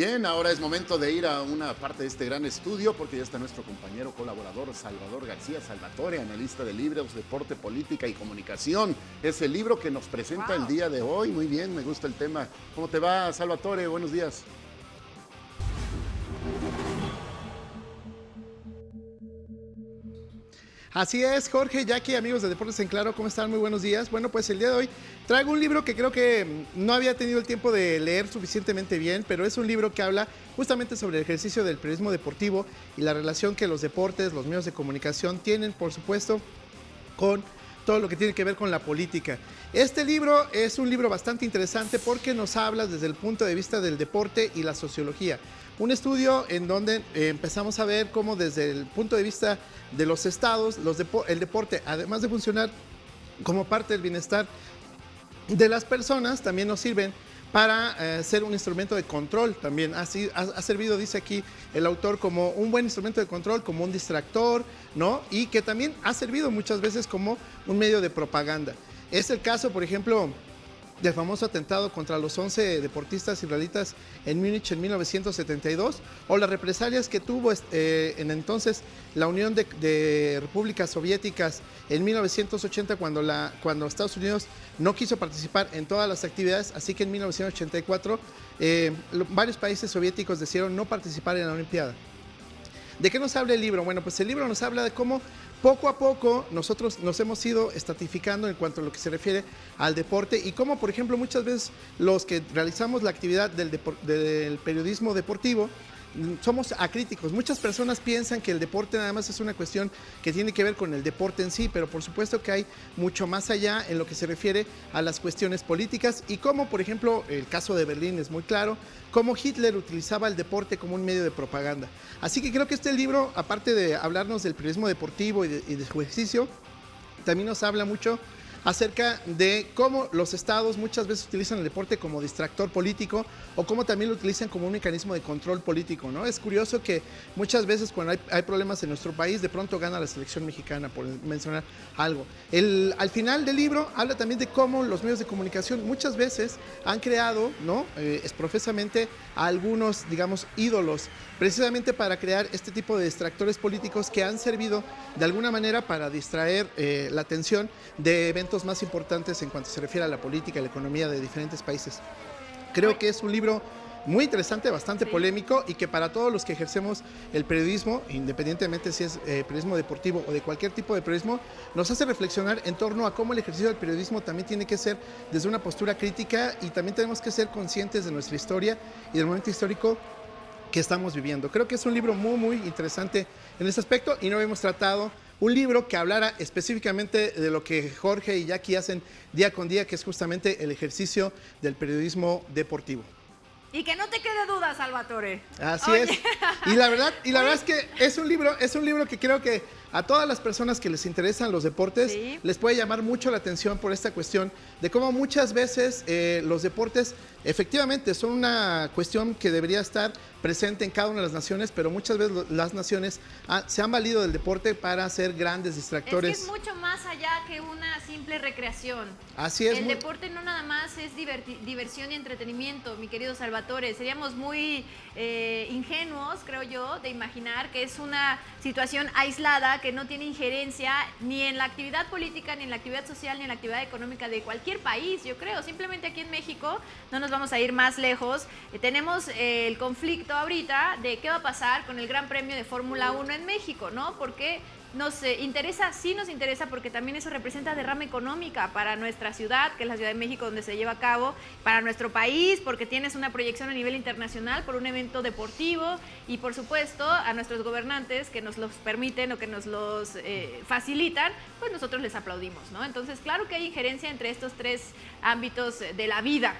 Bien, ahora es momento de ir a una parte de este gran estudio porque ya está nuestro compañero colaborador Salvador García Salvatore, analista de libros, deporte, política y comunicación. Es el libro que nos presenta el día de hoy. Muy bien, me gusta el tema. ¿Cómo te va, Salvatore? Buenos días. Así es, Jorge, Jackie, amigos de Deportes en Claro, ¿cómo están? Muy buenos días. Bueno, pues el día de hoy traigo un libro que creo que no había tenido el tiempo de leer suficientemente bien, pero es un libro que habla justamente sobre el ejercicio del periodismo deportivo y la relación que los deportes, los medios de comunicación tienen, por supuesto, con todo lo que tiene que ver con la política. Este libro es un libro bastante interesante porque nos habla desde el punto de vista del deporte y la sociología. Un estudio en donde empezamos a ver cómo desde el punto de vista de los estados, el deporte, además de funcionar como parte del bienestar de las personas, también nos sirven para ser un instrumento de control también. Así ha servido, dice aquí el autor, como un buen instrumento de control, como un distractor, ¿no? Y que también ha servido muchas veces como un medio de propaganda. Es el caso, por ejemplo, del famoso atentado contra los 11 deportistas israelitas en Múnich en 1972, o las represalias que tuvo en entonces la Unión de Repúblicas Soviéticas en 1980 cuando Estados Unidos no quiso participar en todas las actividades, así que en 1984 varios países soviéticos decidieron no participar en la Olimpiada. ¿De qué nos habla el libro? Bueno, pues el libro nos habla de cómo poco a poco nosotros nos hemos ido estratificando en cuanto a lo que se refiere al deporte y cómo, por ejemplo, muchas veces los que realizamos la actividad del periodismo deportivo somos acríticos. Muchas personas piensan que el deporte nada más es una cuestión que tiene que ver con el deporte en sí, pero por supuesto que hay mucho más allá en lo que se refiere a las cuestiones políticas y cómo, por ejemplo, el caso de Berlín es muy claro, cómo Hitler utilizaba el deporte como un medio de propaganda. Así que creo que este libro, aparte de hablarnos del periodismo deportivo y de su ejercicio, también nos habla mucho acerca de cómo los estados muchas veces utilizan el deporte como distractor político o cómo también lo utilizan como un mecanismo de control político, ¿no? Es curioso que muchas veces cuando hay problemas en nuestro país, de pronto gana la selección mexicana, por mencionar algo. Al final del libro habla también de cómo los medios de comunicación muchas veces han creado, ¿no? Profesamente a algunos, digamos, ídolos, precisamente para crear este tipo de distractores políticos que han servido de alguna manera para distraer la atención de eventos más importantes en cuanto se refiere a la política y la economía de diferentes países. Creo que es un libro muy interesante, bastante polémico y que para todos los que ejercemos el periodismo, independientemente si es periodismo deportivo o de cualquier tipo de periodismo, nos hace reflexionar en torno a cómo el ejercicio del periodismo también tiene que ser desde una postura crítica y también tenemos que ser conscientes de nuestra historia y del momento histórico que estamos viviendo. Creo que es un libro muy, muy interesante en ese aspecto y no hemos tratado un libro que hablara específicamente de lo que Jorge y Jackie hacen día con día, que es justamente el ejercicio del periodismo deportivo. Y que no te quede duda, Salvatore. Así es. Y la verdad es que es un libro que creo que a todas las personas que les interesan los deportes les puede llamar mucho la atención por esta cuestión de cómo muchas veces los deportes efectivamente son una cuestión que debería estar presente en cada una de las naciones, pero muchas veces las naciones se han valido del deporte para ser grandes distractores. Es que es mucho más allá que una simple recreación. Así es. El deporte no nada más es diversión y entretenimiento, mi querido Salvatore. Seríamos muy ingenuos, creo yo, de imaginar que es una situación aislada que no tiene injerencia ni en la actividad política, ni en la actividad social, ni en la actividad económica de cualquier país, yo creo. Simplemente aquí en México, no nos vamos a ir más lejos, tenemos el conflicto ahorita de qué va a pasar con el Gran Premio de Fórmula 1 en México, ¿no? Porque nos interesa, sí nos interesa, porque también eso representa derrama económica para nuestra ciudad, que es la Ciudad de México donde se lleva a cabo, para nuestro país, porque tienes una proyección a nivel internacional por un evento deportivo y por supuesto a nuestros gobernantes que nos los permiten o que nos los facilitan, pues nosotros les aplaudimos, ¿no? Entonces, claro que hay injerencia entre estos tres ámbitos de la vida.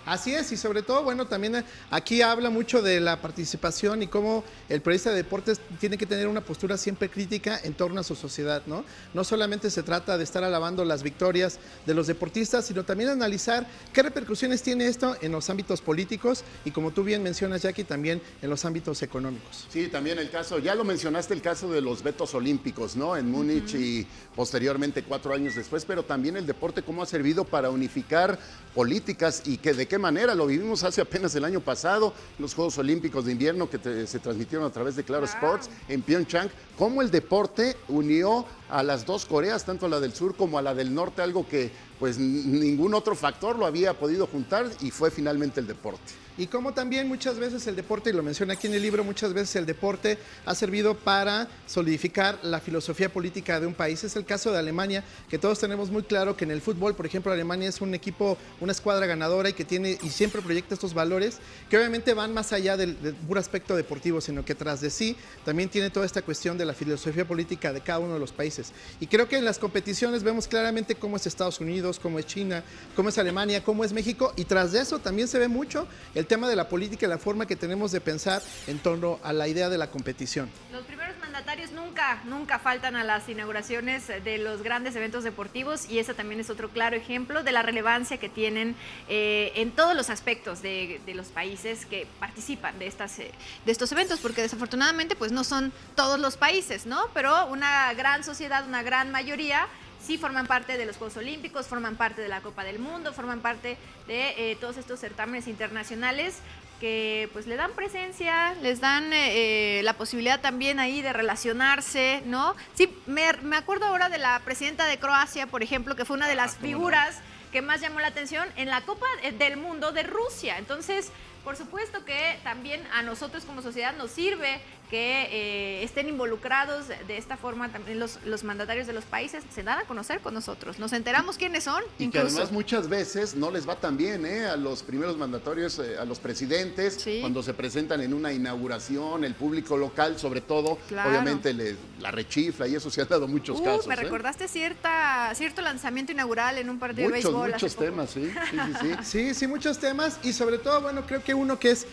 Así es, y sobre todo, bueno, también aquí habla mucho de la participación y cómo el periodista de deportes tiene que tener una postura siempre crítica en torno a su sociedad, ¿no? No solamente se trata de estar alabando las victorias de los deportistas, sino también analizar qué repercusiones tiene esto en los ámbitos políticos y, como tú bien mencionas, Jackie, también en los ámbitos económicos. Sí, también el caso, ya lo mencionaste, el caso de los vetos olímpicos, ¿no? En Múnich y posteriormente 4 años después, pero también el deporte, cómo ha servido para unificar políticas y que de qué qué manera, lo vivimos hace apenas el año pasado, los Juegos Olímpicos de Invierno que se transmitieron a través de Claro Sports en Pyeongchang, cómo el deporte unió a las dos Coreas, tanto a la del sur como a la del norte, algo que pues ningún otro factor lo había podido juntar y fue finalmente el deporte. Y como también muchas veces el deporte, y lo menciona aquí en el libro, muchas veces el deporte ha servido para solidificar la filosofía política de un país. Es el caso de Alemania, que todos tenemos muy claro que en el fútbol, por ejemplo, Alemania es un equipo, una escuadra ganadora y que tiene y siempre proyecta estos valores que obviamente van más allá del puro aspecto deportivo, sino que tras de sí también tiene toda esta cuestión de la filosofía política de cada uno de los países. Y creo que en las competiciones vemos claramente cómo es Estados Unidos, cómo es China, cómo es Alemania, cómo es México, y tras de eso también se ve mucho el tema de la política y la forma que tenemos de pensar en torno a la idea de la competición. Los primeros mandatarios nunca faltan a las inauguraciones de los grandes eventos deportivos y ese también es otro claro ejemplo de la relevancia que tienen en todos los aspectos de los países que participan de estos eventos, porque desafortunadamente pues no son todos los países, ¿no? Pero una gran sociedad, una gran mayoría sí forman parte de los Juegos Olímpicos, forman parte de la Copa del Mundo, forman parte de todos estos certámenes internacionales que pues le dan presencia, les dan la posibilidad también ahí de relacionarse, ¿no? Sí, me acuerdo ahora de la presidenta de Croacia, por ejemplo, que fue una de las figuras que más llamó la atención en la Copa del Mundo de Rusia. Entonces, por supuesto que también a nosotros como sociedad nos sirve que estén involucrados de esta forma también los mandatarios de los países, se dan a conocer con nosotros, nos enteramos quiénes son. Y incluso que además muchas veces no les va tan bien a los primeros mandatarios, a los presidentes, sí, cuando se presentan en una inauguración, el público local sobre todo, claro, obviamente la rechifla y eso se ha dado muchos casos. Me recordaste cierto lanzamiento inaugural en un partido de béisbol. Muchos temas, sí. Sí, muchos temas y sobre todo, bueno, creo que uno que es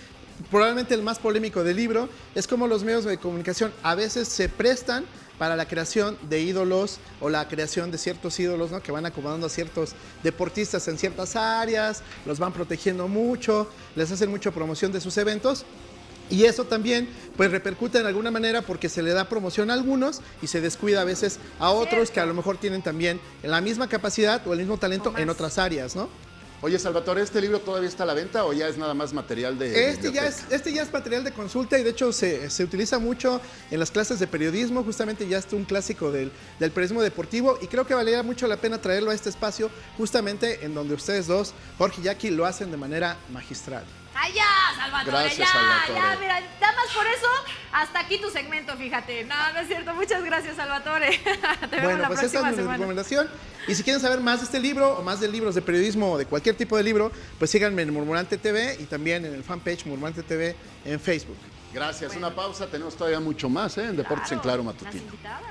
probablemente el más polémico del libro es cómo los medios de comunicación a veces se prestan para la creación de ídolos o la creación de ciertos ídolos, ¿no? Que van acomodando a ciertos deportistas en ciertas áreas, los van protegiendo mucho, les hacen mucha promoción de sus eventos. Y eso también pues repercute en alguna manera porque se le da promoción a algunos y se descuida a veces a otros que a lo mejor tienen también la misma capacidad o el mismo talento en otras áreas, ¿no? Oye, Salvatore, ¿este libro todavía está a la venta o ya es nada más material de Este ya es material de consulta y de hecho se utiliza mucho en las clases de periodismo, justamente ya es un clásico del periodismo deportivo y creo que valdría mucho la pena traerlo a este espacio justamente en donde ustedes dos, Jorge y Jackie, lo hacen de manera magistral. ¡Ay, ya, Salvatore! Gracias, Salvatore. Ya, mira, nada más por eso, hasta aquí tu segmento, fíjate. No es cierto. Muchas gracias, Salvatore. Te vemos la próxima semana. Bueno, pues esa es mi recomendación. Y si quieren saber más de este libro o más de libros de periodismo o de cualquier tipo de libro, pues síganme en Murmurante TV y también en el fanpage Murmurante TV en Facebook. Gracias. Bueno. Una pausa. Tenemos todavía mucho más en Deportes en Claro Matutino. Las invitadas.